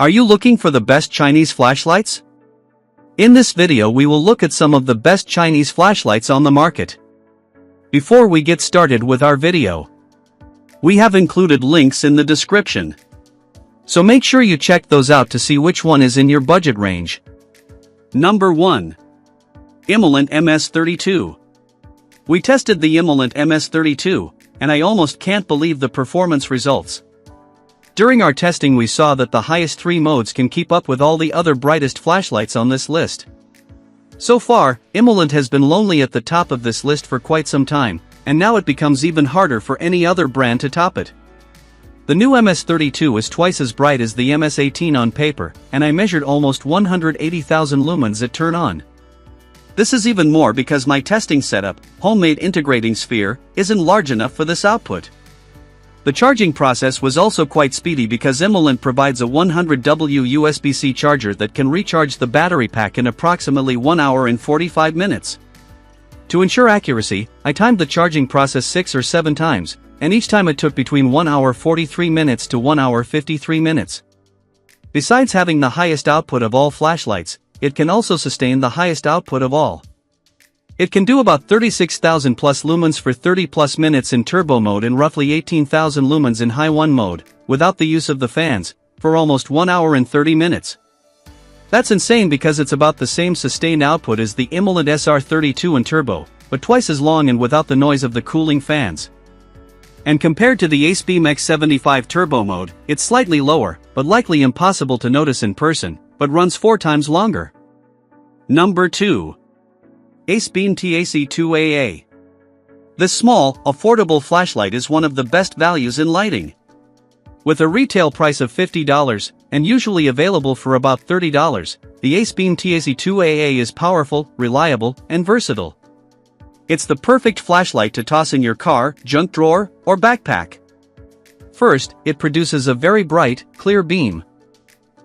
Are you looking for the best Chinese flashlights? In this video we will look at some of the best Chinese flashlights on the market. Before we get started with our video, we have included links in the description. So make sure you check those out to see which one is in your budget range. Number 1. IMALENT MS32. We tested the IMALENT MS32, and I almost can't believe the performance results. During our testing we saw that the highest 3 modes can keep up with all the other brightest flashlights on this list. So far, IMALENT has been lonely at the top of this list for quite some time, and now it becomes even harder for any other brand to top it. The new MS32 is twice as bright as the MS18 on paper, and I measured almost 180,000 lumens at turn on. This is even more because my testing setup, homemade integrating sphere, isn't large enough for this output. The charging process was also quite speedy because IMALENT provides a 100W USB-C charger that can recharge the battery pack in approximately 1 hour and 45 minutes. To ensure accuracy, I timed the charging process 6 or 7 times, and each time it took between 1 hour 43 minutes to 1 hour 53 minutes. Besides having the highest output of all flashlights, it can also sustain the highest output of all. It can do about 36,000 plus lumens for 30 plus minutes in turbo mode and roughly 18,000 lumens in high 1 mode, without the use of the fans, for almost 1 hour and 30 minutes. That's insane because it's about the same sustained output as the IMALENT SR32 in turbo, but twice as long and without the noise of the cooling fans. And compared to the Acebeam X75 turbo mode, it's slightly lower, but likely impossible to notice in person, but runs 4 times longer. Number 2. Acebeam TAC 2AA. This small, affordable flashlight is one of the best values in lighting. With a retail price of $50, and usually available for about $30, the Acebeam TAC 2AA is powerful, reliable, and versatile. It's the perfect flashlight to toss in your car, junk drawer, or backpack. First, it produces a very bright, clear beam.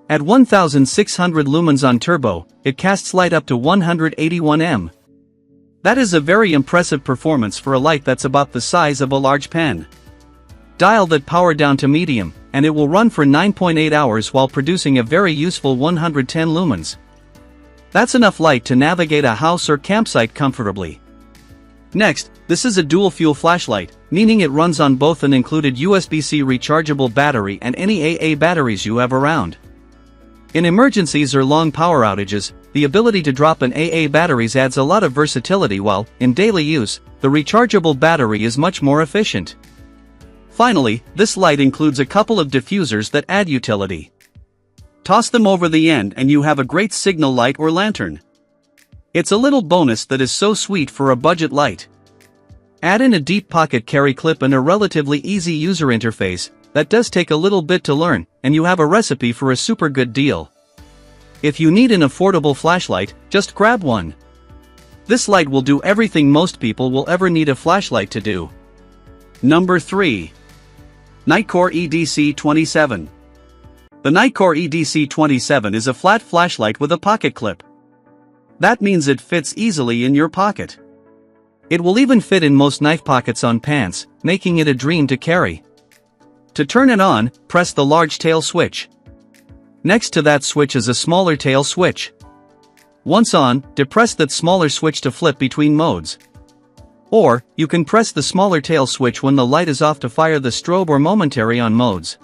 At 1600 lumens on turbo, it casts light up to 181 m. That is a very impressive performance for a light that's about the size of a large pen. Dial that power down to medium, and it will run for 9.8 hours while producing a very useful 110 lumens. That's enough light to navigate a house or campsite comfortably. Next, this is a dual-fuel flashlight, meaning it runs on both an included USB-C rechargeable battery and any AA batteries you have around. In emergencies or long power outages, the ability to drop in AA batteries adds a lot of versatility while, in daily use, the rechargeable battery is much more efficient. Finally, this light includes a couple of diffusers that add utility. Toss them over the end and you have a great signal light or lantern. It's a little bonus that is so sweet for a budget light. Add in a deep pocket carry clip and a relatively easy user interface. That does take a little bit to learn, and you have a recipe for a super good deal. If you need an affordable flashlight, just grab one. This light will do everything most people will ever need a flashlight to do. Number 3. NITECORE EDC27. The NITECORE EDC27 is a flat flashlight with a pocket clip. That means it fits easily in your pocket. It will even fit in most knife pockets on pants, making it a dream to carry. To turn it on, press the large tail switch. Next to that switch is a smaller tail switch. Once on, depress that smaller switch to flip between modes. Or, you can press the smaller tail switch when the light is off to fire the strobe or momentary on modes.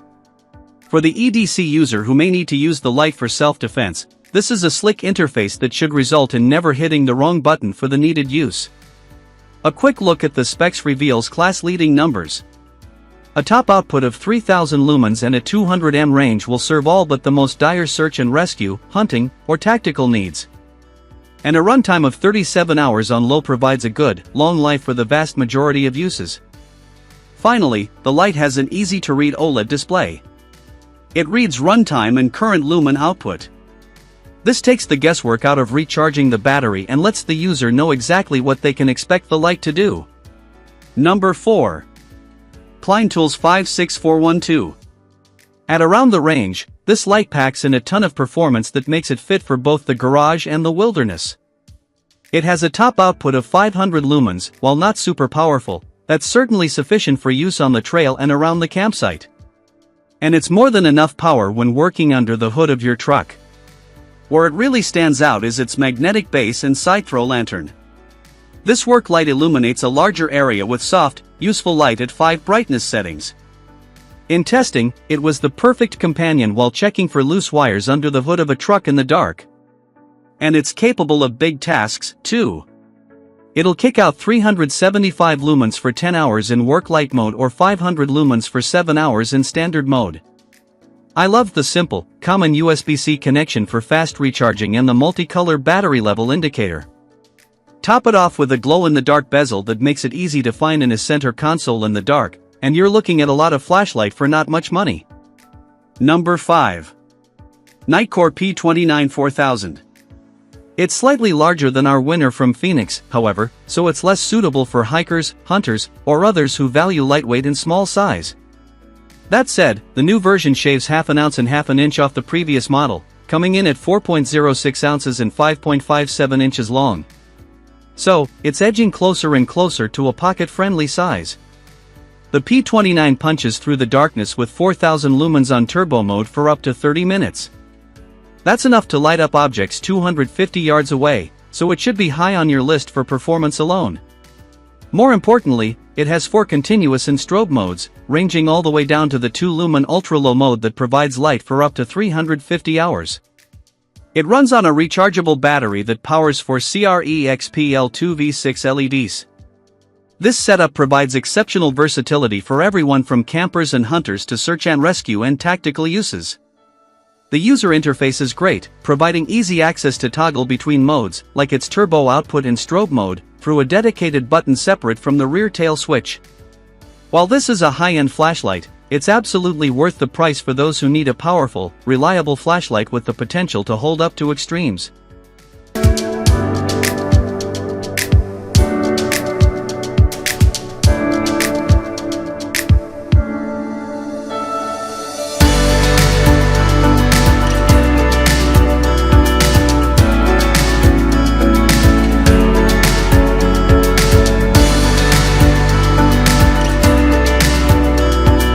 For the EDC user who may need to use the light for self-defense, this is a slick interface that should result in never hitting the wrong button for the needed use. A quick look at the specs reveals class-leading numbers. A top output of 3000 lumens and a 200 m range will serve all but the most dire search and rescue, hunting, or tactical needs. And a runtime of 37 hours on low provides a good, long life for the vast majority of uses. Finally, the light has an easy-to-read OLED display. It reads runtime and current lumen output. This takes the guesswork out of recharging the battery and lets the user know exactly what they can expect the light to do. Number 4. Klein Tools 56412. At around the range, this light packs in a ton of performance that makes it fit for both the garage and the wilderness. It has a top output of 500 lumens, while not super powerful, that's certainly sufficient for use on the trail and around the campsite. And it's more than enough power when working under the hood of your truck. Where it really stands out is its magnetic base and side throw lantern. This work light illuminates a larger area with soft, useful light at 5 brightness settings. In testing, it was the perfect companion while checking for loose wires under the hood of a truck in the dark. And it's capable of big tasks, too. It'll kick out 375 lumens for 10 hours in work light mode or 500 lumens for 7 hours in standard mode. I loved the simple, common USB-C connection for fast recharging and the multicolor battery level indicator. Top it off with a glow-in-the-dark bezel that makes it easy to find in a center console in the dark, and you're looking at a lot of flashlight for not much money. Number 5. NITECORE P20iX 4000. It's slightly larger than our winner from Phoenix, however, so it's less suitable for hikers, hunters, or others who value lightweight and small size. That said, the new version shaves half an ounce and half an inch off the previous model, coming in at 4.06 ounces and 5.57 inches long. So, it's edging closer and closer to a pocket-friendly size. The P20iX punches through the darkness with 4000 lumens on turbo mode for up to 30 minutes. That's enough to light up objects 250 yards away, so it should be high on your list for performance alone. More importantly, it has 4 continuous and strobe modes, ranging all the way down to the 2-lumen ultra-low mode that provides light for up to 350 hours. It runs on a rechargeable battery that powers 4 CREXPL2V6 LEDs. This setup provides exceptional versatility for everyone from campers and hunters to search and rescue and tactical uses. The user interface is great, providing easy access to toggle between modes, like its turbo output and strobe mode, through a dedicated button separate from the rear tail switch. While this is a high-end flashlight, it's absolutely worth the price for those who need a powerful, reliable flashlight with the potential to hold up to extremes.